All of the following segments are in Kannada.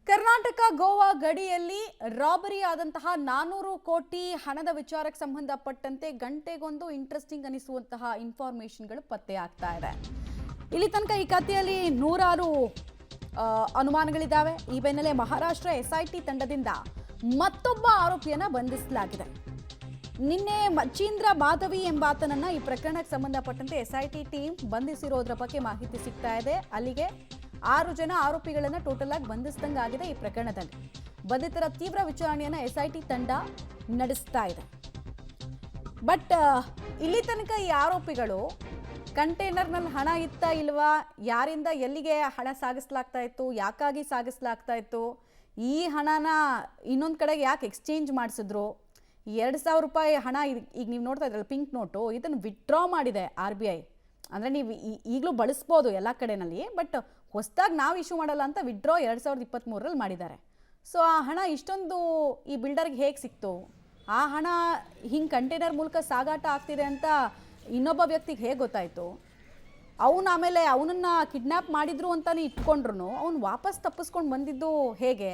ಕರ್ನಾಟಕ ಗೋವಾ ಗಡಿಯಲ್ಲಿ ರಾಬರಿ ಆದಂತಹ 400 ಕೋಟಿ ಹಣದ ವಿಚಾರಕ್ಕೆ ಸಂಬಂಧಪಟ್ಟಂತೆ ಗಂಟೆಗೊಂದು ಇಂಟ್ರೆಸ್ಟಿಂಗ್ ಅನಿಸುವಂತಹ ಇನ್ಫಾರ್ಮೇಷನ್ಗಳು ಪತ್ತೆ ಆಗ್ತಾ ಇದೆ. ಇಲ್ಲಿ ತನಕ ಈ ಕಥೆಯಲ್ಲಿ ನೂರಾರು ಅನುಮಾನಗಳಿದ್ದಾವೆ. ಈ ಬೆನ್ನಲ್ಲೇ ಮಹಾರಾಷ್ಟ್ರ ಎಸ್ಐಟಿ ತಂಡದಿಂದ ಮತ್ತೊಬ್ಬ ಆರೋಪಿಯನ್ನ ಬಂಧಿಸಲಾಗಿದೆ. ನಿನ್ನೆ ಮಚೀಂದ್ರ ಮಾಧವಿ ಎಂಬಾತನನ್ನ ಈ ಪ್ರಕರಣಕ್ಕೆ ಸಂಬಂಧಪಟ್ಟಂತೆ ಎಸ್ಐಟಿ ಟೀಮ್ ಬಂಧಿಸಿರೋದ್ರ ಬಗ್ಗೆ ಮಾಹಿತಿ ಸಿಗ್ತಾ ಇದೆ. ಅಲ್ಲಿಗೆ 6 ಜನ ಆರೋಪಿಗಳನ್ನು ಟೋಟಲ್ ಆಗಿ ಬಂಧಿಸಿದಂಗಾಗಿದೆ. ಈ ಪ್ರಕರಣದಲ್ಲಿ ಬಂಧಿತರ ತೀವ್ರ ವಿಚಾರಣೆಯನ್ನು ಎಸ್ಐಟಿ ತಂಡ ನಡೆಸ್ತಾ ಇದೆ. ಬಟ್ ಇಲ್ಲಿ ತನಕ ಈ ಆರೋಪಿಗಳು ಕಂಟೈನರ್ನಲ್ಲಿ ಹಣ ಇತ್ತಾ ಇಲ್ವಾ, ಯಾರಿಂದ ಎಲ್ಲಿಗೆ ಹಣ ಸಾಗಿಸಲಾಗ್ತಾ ಇತ್ತು, ಯಾಕಾಗಿ ಸಾಗಿಸಲಾಗ್ತಾ ಇತ್ತು, ಈ ಹಣನ ಇನ್ನೊಂದು ಕಡೆಗೆ ಯಾಕೆ ಎಕ್ಸ್ಚೇಂಜ್ ಮಾಡಿಸಿದ್ರು, 2,000 ರೂಪಾಯಿ ಹಣ ಈಗ ನೀವು ನೋಡ್ತಾ ಇದ್ರಲ್ಲ ಪಿಂಕ್ ನೋಟು, ಇದನ್ನು ವಿತ್ಡ್ರಾ ಮಾಡಿದೆ RBI. ಅಂದರೆ ನೀವು ಈಗಲೂ ಬಳಸ್ಬೋದು ಎಲ್ಲ ಕಡೆಯಲ್ಲಿ, ಬಟ್ ಹೊಸದಾಗಿ ನಾವು ಇಶ್ಯೂ ಮಾಡಲ್ಲ ಅಂತ ವಿತ್ಡ್ರಾ 2023ರಲ್ಲಿ ಮಾಡಿದ್ದಾರೆ. ಸೊ ಆ ಹಣ ಇಷ್ಟೊಂದು ಈ ಬಿಲ್ಡರ್ಗೆ ಹೇಗೆ ಸಿಕ್ತು, ಆ ಹಣ ಹಿಂಗೆ ಕಂಟೈನರ್ ಮೂಲಕ ಸಾಗಾಟ ಆಗ್ತಿದೆ ಅಂತ ಇನ್ನೊಬ್ಬ ವ್ಯಕ್ತಿಗೆ ಹೇಗೆ ಗೊತ್ತಾಯಿತು, ಅವನು ಆಮೇಲೆ ಅವನನ್ನು ಕಿಡ್ನ್ಯಾಪ್ ಮಾಡಿದ್ರು ಅಂತಲೇ ಇಟ್ಕೊಂಡ್ರು ಅವನು ವಾಪಸ್ ತಪ್ಪಿಸ್ಕೊಂಡು ಬಂದಿದ್ದು ಹೇಗೆ,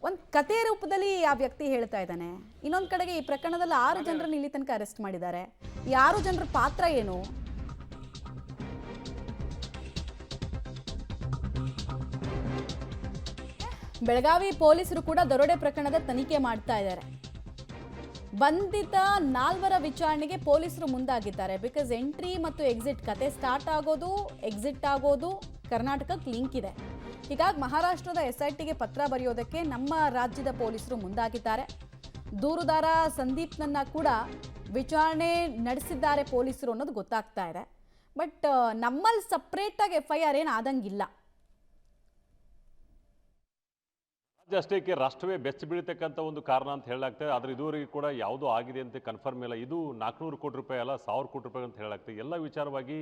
ಒಂದು ಕಥೆ ರೂಪದಲ್ಲಿ ಆ ವ್ಯಕ್ತಿ ಹೇಳ್ತಾ ಇದ್ದಾನೆ. ಇನ್ನೊಂದು ಕಡೆಗೆ ಈ ಪ್ರಕರಣದಲ್ಲಿ 6 ಜನರನ್ನು ಇಲ್ಲಿ ತನಕ ಅರೆಸ್ಟ್ ಮಾಡಿದ್ದಾರೆ. ಈ 6 ಜನರ ಪಾತ್ರ ಏನು? ಬೆಳಗಾವಿ ಪೊಲೀಸರು ಕೂಡ ದರೋಡೆ ಪ್ರಕರಣದ ತನಿಖೆ ಮಾಡ್ತಾ ಇದ್ದಾರೆ. ಬಂಧಿತ 4 ವಿಚಾರಣೆಗೆ ಪೊಲೀಸರು ಮುಂದಾಗಿದ್ದಾರೆ. ಬಿಕಾಸ್ ಎಂಟ್ರಿ ಮತ್ತು ಎಕ್ಸಿಟ್ ಕತೆ ಸ್ಟಾರ್ಟ್ ಆಗೋದು ಎಕ್ಸಿಟ್ ಆಗೋದು ಕರ್ನಾಟಕಕ್ಕೆ ಲಿಂಕ್ ಇದೆ. ಹೀಗಾಗಿ ಮಹಾರಾಷ್ಟ್ರದ ಎಸ್ಐಟಿಗೆ ಪತ್ರ ಬರೆಯೋದಕ್ಕೆ ನಮ್ಮ ರಾಜ್ಯದ ಪೊಲೀಸರು ಮುಂದಾಗಿದ್ದಾರೆ. ದೂರುದಾರ ಸಂದೀಪ್ನನ್ನ ಕೂಡ ವಿಚಾರಣೆ ನಡೆಸಿದ್ದಾರೆ ಪೊಲೀಸರು ಅನ್ನೋದು ಗೊತ್ತಾಗ್ತಾ ಇದೆ. ಬಟ್ ನಮ್ಮಲ್ಲಿ ಸಪ್ರೇಟಾಗಿ FIR ಏನು ಆದಂಗಿಲ್ಲ. ರಾಜ್ಯ ಅಷ್ಟೇಕೆ ರಾಷ್ಟ್ರವೇ ಬೆಚ್ಚ ಬೀಳತಕ್ಕಂಥ ಒಂದು ಕಾರಣ ಅಂತ ಹೇಳಲಾಗ್ತದೆ. ಆದರೆ ಇದುವರೆಗೂ ಕೂಡ ಯಾವುದೂ ಆಗಿದೆ ಅಂತ ಕನ್ಫರ್ಮ್ ಇಲ್ಲ. ಇದು 400 ಕೋಟಿ ರೂಪಾಯಿ ಅಲ್ಲ, 1000 ಕೋಟಿ ರೂಪಾಯಿ ಅಂತ ಹೇಳಲಾಗ್ತದೆ. ಎಲ್ಲ ವಿಚಾರವಾಗಿ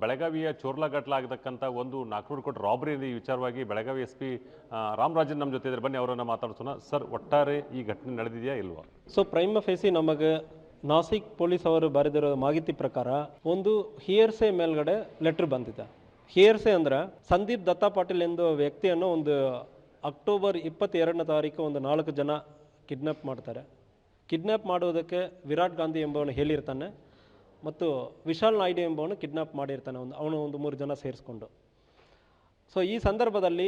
ಬೆಳಗಾವಿಯ ಚೋರ್ಲಾಘಟ್ಲಾಗತಕ್ಕಂಥ ಒಂದು 400 ಕೋಟಿ ರಾಬರಿ ಈ ವಿಚಾರವಾಗಿ ಬೆಳಗಾವಿ SP ರಾಮರಾಜನ್ ನಮ್ಮ ಜೊತೆ ಇದ್ದಾರೆ. ಬನ್ನಿ ಅವರನ್ನು ಮಾತಾಡ್ಸೋಣ. ಸರ್, ಒಟ್ಟಾರೆ ಈ ಘಟನೆ ನಡೆದಿದೆಯಾ ಇಲ್ವಾ? ಸೊ ಪ್ರೈಮ ಫೇಸಿ ನಮಗೆ ನಾಸಿಕ್ ಪೊಲೀಸ್ ಅವರು ಬರೆದಿರೋ ಮಾಹಿತಿ ಪ್ರಕಾರ ಒಂದು ಹಿಯರ್ಸೆ ಮೇಲ್ಗಡೆ ಲೆಟ್ರ್ ಬಂದಿದೆ. ಹಿಯರ್ಸೆ ಅಂದ್ರೆ ಸಂದೀಪ್ ದತ್ತಾ ಪಾಟೀಲ್ ಎಂಬ ವ್ಯಕ್ತಿಯನ್ನು ಒಂದು ಅಕ್ಟೋಬರ್ 22ನೇ ತಾರೀಕು ಒಂದು 4 ಜನ ಕಿಡ್ನ್ಯಾಪ್ ಮಾಡ್ತಾರೆ. ಕಿಡ್ನ್ಯಾಪ್ ಮಾಡುವುದಕ್ಕೆ ವಿರಾಟ್ ಗಾಂಧಿ ಎಂಬವನು ಹೇಳಿರ್ತಾನೆ ಮತ್ತು ವಿಶಾಲ್ ನಾಯ್ಡು ಎಂಬವನು ಕಿಡ್ನ್ಯಾಪ್ ಮಾಡಿರ್ತಾನೆ, ಅವನು ಒಂದು 3 ಜನ ಸೇರಿಸ್ಕೊಂಡು. ಸೊ ಈ ಸಂದರ್ಭದಲ್ಲಿ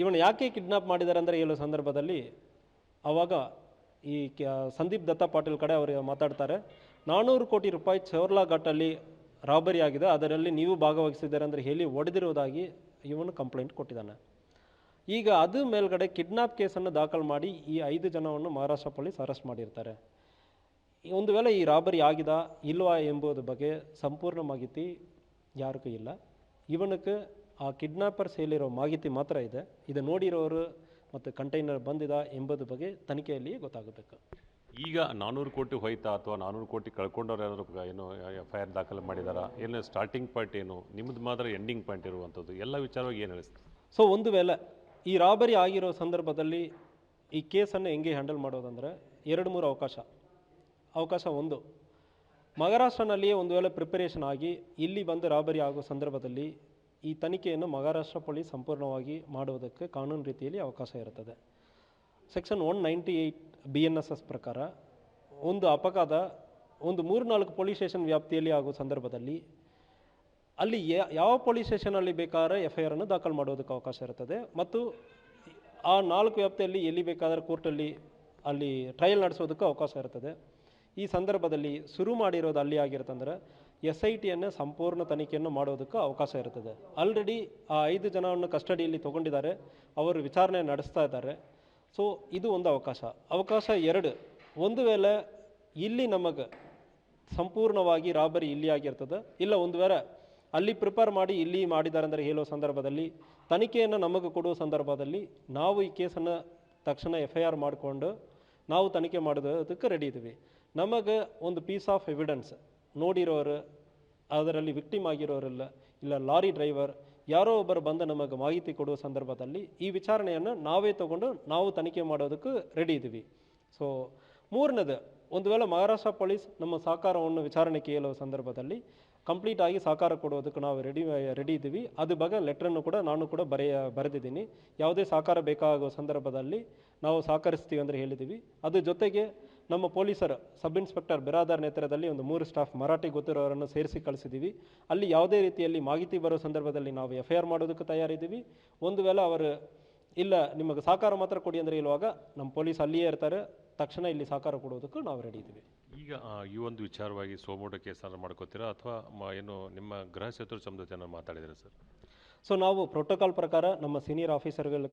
ಇವನು ಯಾಕೆ ಕಿಡ್ನ್ಯಾಪ್ ಮಾಡಿದ್ದಾರೆ ಅಂದರೆ ಹೇಳೋ ಸಂದರ್ಭದಲ್ಲಿ ಆವಾಗ ಈ ಸಂದೀಪ್ ದತ್ತಾ ಪಾಟೀಲ್ ಕಡೆ ಅವರು ಮಾತಾಡ್ತಾರೆ, 400 ಕೋಟಿ ರೂಪಾಯಿ ಚೋರ್ಲಾಘಾಟಲ್ಲಿ ರಾಬರಿ ಆಗಿದೆ, ಅದರಲ್ಲಿ ನೀವು ಭಾಗವಹಿಸಿದ್ದಾರೆ ಅಂದರೆ ಹೇಳಿ ಹೊಡೆದಿರುವುದಾಗಿ ಇವನು ಕಂಪ್ಲೇಂಟ್ ಕೊಟ್ಟಿದ್ದಾನೆ. ಈಗ ಅದು ಮೇಲ್ಗಡೆ ಕಿಡ್ನಾಪ್ ಕೇಸನ್ನು ದಾಖಲು ಮಾಡಿ ಈ 5 ಜನವನ್ನು ಮಹಾರಾಷ್ಟ್ರ ಪೊಲೀಸ್ ಅರೆಸ್ಟ್ ಮಾಡಿರ್ತಾರೆ. ಒಂದು ವೇಳೆ ಈ ರಾಬರಿ ಆಗಿದಾ ಇಲ್ವಾ ಎಂಬುದ್ರ ಬಗ್ಗೆ ಸಂಪೂರ್ಣ ಮಾಹಿತಿ ಯಾರಿಗೂ ಇಲ್ಲ. ಇವನಕ್ಕೆ ಆ ಕಿಡ್ನಾಪರ್ಸ್ ಹೇಳಿರೋ ಮಾಹಿತಿ ಮಾತ್ರ ಇದೆ. ಇದು ನೋಡಿರೋರು ಮತ್ತು ಕಂಟೈನರ್ ಬಂದಿದ ಎಂಬುದ್ರ ಬಗ್ಗೆ ತನಿಖೆಯಲ್ಲಿ ಗೊತ್ತಾಗಬೇಕು. ಈಗ 400 ಕೋಟಿ ಹೋಯ್ತಾ ಅಥವಾ 400 ಕೋಟಿ ಕಳ್ಕೊಂಡವ್ರು ಏನಾದ್ರು ಏನು FIR ದಾಖಲು ಮಾಡಿದಾರಾ, ಏನು ಸ್ಟಾರ್ಟಿಂಗ್ ಪಾಯಿಂಟ್ ಏನು, ನಿಮ್ಮದು ಮಾತ್ರ ಎಂಡಿಂಗ್ ಪಾಯಿಂಟ್ ಇರುವಂಥದ್ದು, ಎಲ್ಲ ವಿಚಾರವಾಗಿ ಏನು ಹೇಳಿಸ್ತಾರೆ? ಸೊ ಒಂದು ವೇಳೆ ಈ ರಾಬರಿ ಆಗಿರೋ ಸಂದರ್ಭದಲ್ಲಿ ಈ ಕೇಸನ್ನು ಹೆಂಗೆ ಹ್ಯಾಂಡಲ್ ಮಾಡೋದಂದರೆ 2-3 ಅವಕಾಶ. ಒಂದು, ಮಹಾರಾಷ್ಟ್ರನಲ್ಲಿಯೇ ಒಂದು ವೇಳೆ ಪ್ರಿಪರೇಷನ್ ಆಗಿ ಇಲ್ಲಿ ಬಂದು ರಾಬರಿ ಆಗೋ ಸಂದರ್ಭದಲ್ಲಿ ಈ ತನಿಖೆಯನ್ನು ಮಹಾರಾಷ್ಟ್ರ ಪೊಲೀಸ್ ಸಂಪೂರ್ಣವಾಗಿ ಮಾಡುವುದಕ್ಕೆ ಕಾನೂನು ರೀತಿಯಲ್ಲಿ ಅವಕಾಶ ಇರುತ್ತದೆ. ಸೆಕ್ಷನ್ 198 BNSS ಪ್ರಕಾರ ಒಂದು ಅಪಘಾತ ಒಂದು 3-4 ಪೊಲೀಸ್ ಸ್ಟೇಷನ್ ವ್ಯಾಪ್ತಿಯಲ್ಲಿ ಆಗೋ ಸಂದರ್ಭದಲ್ಲಿ ಅಲ್ಲಿ ಯಾವ ಪೊಲೀಸ್ ಸ್ಟೇಷನಲ್ಲಿ ಬೇಕಾದ್ರೆ FIR ಅನ್ನು ದಾಖಲು ಮಾಡೋದಕ್ಕೆ ಅವಕಾಶ ಇರ್ತದೆ ಮತ್ತು ಆ 4 ವ್ಯಾಪ್ತಿಯಲ್ಲಿ ಎಲ್ಲಿ ಬೇಕಾದರೆ ಕೋರ್ಟಲ್ಲಿ ಅಲ್ಲಿ ಟ್ರಯಲ್ ನಡೆಸೋದಕ್ಕೆ ಅವಕಾಶ ಇರ್ತದೆ. ಈ ಸಂದರ್ಭದಲ್ಲಿ ಶುರು ಮಾಡಿರೋದು ಅಲ್ಲಿ ಆಗಿರುತ್ತಂದ್ರೆ SITಯನ್ನು ಸಂಪೂರ್ಣ ತನಿಖೆಯನ್ನು ಮಾಡೋದಕ್ಕೆ ಅವಕಾಶ ಇರ್ತದೆ. ಆಲ್ರೆಡಿ ಆ 5 ಜನವನ್ನು ಕಸ್ಟಡಿಯಲ್ಲಿ ತೊಗೊಂಡಿದ್ದಾರೆ, ಅವರು ವಿಚಾರಣೆ ನಡೆಸ್ತಾ ಇದ್ದಾರೆ. ಸೊ ಇದು ಒಂದು ಅವಕಾಶ. 2, ಒಂದು ವೇಳೆ ಇಲ್ಲಿ ನಮಗೆ ಸಂಪೂರ್ಣವಾಗಿ ರಾಬರಿ ಇಲ್ಲಿ ಆಗಿರ್ತದೆ, ಇಲ್ಲ ಒಂದು ವೇಳೆ ಅಲ್ಲಿ ಪ್ರಿಪೇರ್ ಮಾಡಿ ಇಲ್ಲಿ ಮಾಡಿದ್ದಾರೆ ಅಂದರೆ ಹೇಳೋ ಸಂದರ್ಭದಲ್ಲಿ ತನಿಖೆಯನ್ನು ನಮಗೆ ಕೊಡುವ ಸಂದರ್ಭದಲ್ಲಿ ನಾವು ಈ ಕೇಸನ್ನು ತಕ್ಷಣ FIR ಮಾಡಿಕೊಂಡು ನಾವು ತನಿಖೆ ಮಾಡೋದಕ್ಕೆ ರೆಡಿ ಇದ್ದೀವಿ. ನಮಗೆ ಒಂದು ಪೀಸ್ ಆಫ್ ಎವಿಡೆನ್ಸ್ ನೋಡಿರೋರು, ಅದರಲ್ಲಿ ವಿಕ್ಟಿಮ್ ಆಗಿರೋರಿಲ್ಲ, ಇಲ್ಲ ಲಾರಿ ಡ್ರೈವರ್ ಯಾರೋ ಒಬ್ಬರು ಬಂದು ನಮಗೆ ಮಾಹಿತಿ ಕೊಡುವ ಸಂದರ್ಭದಲ್ಲಿ ಈ ವಿಚಾರಣೆಯನ್ನು ನಾವೇ ತಗೊಂಡು ನಾವು ತನಿಖೆ ಮಾಡೋದಕ್ಕೆ ರೆಡಿ ಇದ್ದೀವಿ. ಸೊ 3ನೇದು, ಒಂದು ವೇಳೆ ಮಹಾರಾಷ್ಟ್ರ ಪೊಲೀಸ್ ನಮ್ಮ ಸಹಕಾರವನ್ನು ವಿಚಾರಣೆ ಕೇಳುವ ಸಂದರ್ಭದಲ್ಲಿ ಕಂಪ್ಲೀಟ್ ಆಗಿ ಸಹಕಾರ ಕೊಡೋದಕ್ಕೆ ನಾವು ರೆಡಿ ಇದ್ದೀವಿ. ಅದ್ರ ಬಗ್ಗೆ ಲೆಟ್ರನ್ನು ಕೂಡ ನಾನು ಕೂಡ ಬರೆದಿದ್ದೀನಿ. ಯಾವುದೇ ಸಹಕಾರ ಬೇಕಾಗೋ ಸಂದರ್ಭದಲ್ಲಿ ನಾವು ಸಹಕರಿಸ್ತೀವಿ ಅಂದರೆ ಹೇಳಿದ್ದೀವಿ. ಅದ್ರ ಜೊತೆಗೆ ನಮ್ಮ ಪೊಲೀಸರು ಸಬ್ ಇನ್ಸ್ಪೆಕ್ಟರ್ ಬಿರಾದಾರ್ ನೇತೃತ್ವದಲ್ಲಿ ಒಂದು 3 ಸ್ಟಾಫ್ ಮರಾಠಿ ಗೊತ್ತಿರೋರನ್ನು ಸೇರಿಸಿ ಕಳಿಸಿದ್ದೀವಿ. ಅಲ್ಲಿ ಯಾವುದೇ ರೀತಿಯಲ್ಲಿ ಮಾಹಿತಿ ಬರೋ ಸಂದರ್ಭದಲ್ಲಿ ನಾವು FIR ಮಾಡೋದಕ್ಕೆ ತಯಾರಿದ್ದೀವಿ. ಒಂದು ವೇಳೆ ಅವರು ಇಲ್ಲ ನಿಮಗೆ ಸಹಕಾರ ಮಾತ್ರ ಕೊಡಿ ಅಂದರೆ ಇರುವಾಗ ನಮ್ಮ ಪೊಲೀಸ್ ಅಲ್ಲಿಯೇ ಇರ್ತಾರೆ, ತಕ್ಷಣ ಇಲ್ಲಿ ಸಹಕಾರ ಕೊಡೋದಕ್ಕೂ ನಾವು ರೆಡಿ ಇದ್ದೀವಿ. ಈಗ ಈ ಒಂದು ವಿಚಾರವಾಗಿ ಸೋಮೋಟೋ ಕೇಸನ್ನು ಮಾಡ್ಕೋತೀರಾ ಅಥವಾ ಏನು ನಿಮ್ಮ ಗೃಹ ಸಚಿವರು ಜೊತೆಯನ್ನು ಮಾತಾಡಿದ್ದೀರಾ ಸರ್? ಸೊ ನಾವು ಪ್ರೋಟೋಕಾಲ್ ಪ್ರಕಾರ ನಮ್ಮ ಸೀನಿಯರ್ ಆಫೀಸರ್ಗಳು